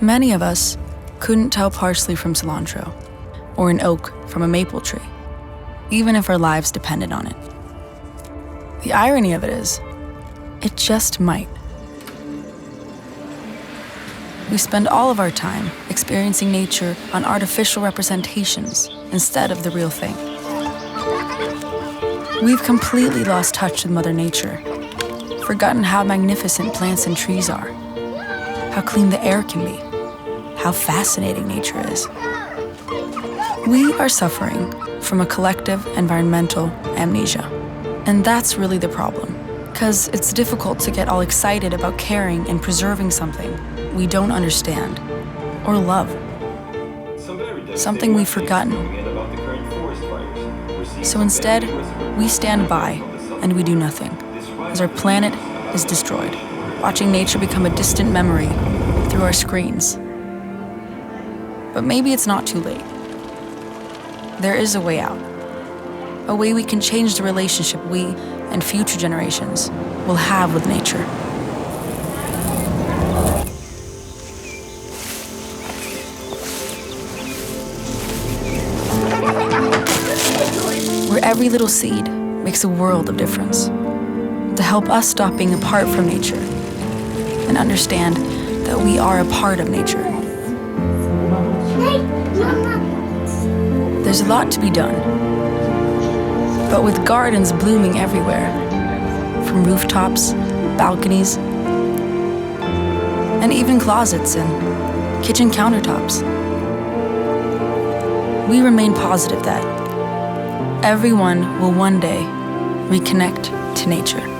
Many of us couldn't tell parsley from cilantro, or an oak from a maple tree, even if our lives depended on it. The irony of it is, it just might. We spend all of our time experiencing nature on artificial representations instead of the real thing. We've completely lost touch with Mother Nature, forgotten how magnificent plants and trees are, how clean the air can be, how fascinating nature is. We are suffering from a collective environmental amnesia. And that's really the problem, because it's difficult to get all excited about caring and preserving something we don't understand or love, something we've forgotten. So instead, we stand by and we do nothing, as our planet is destroyed, watching nature become a distant memory through our screens. But maybe it's not too late. There is a way out, a way we can change the relationship we and future generations will have with nature. Where every little seed makes a world of difference, to help us stop being apart from nature and understand that we are a part of nature. There's a lot to be done, but with gardens blooming everywhere, from rooftops, balconies, and even closets and kitchen countertops, we remain positive that everyone will one day reconnect to nature.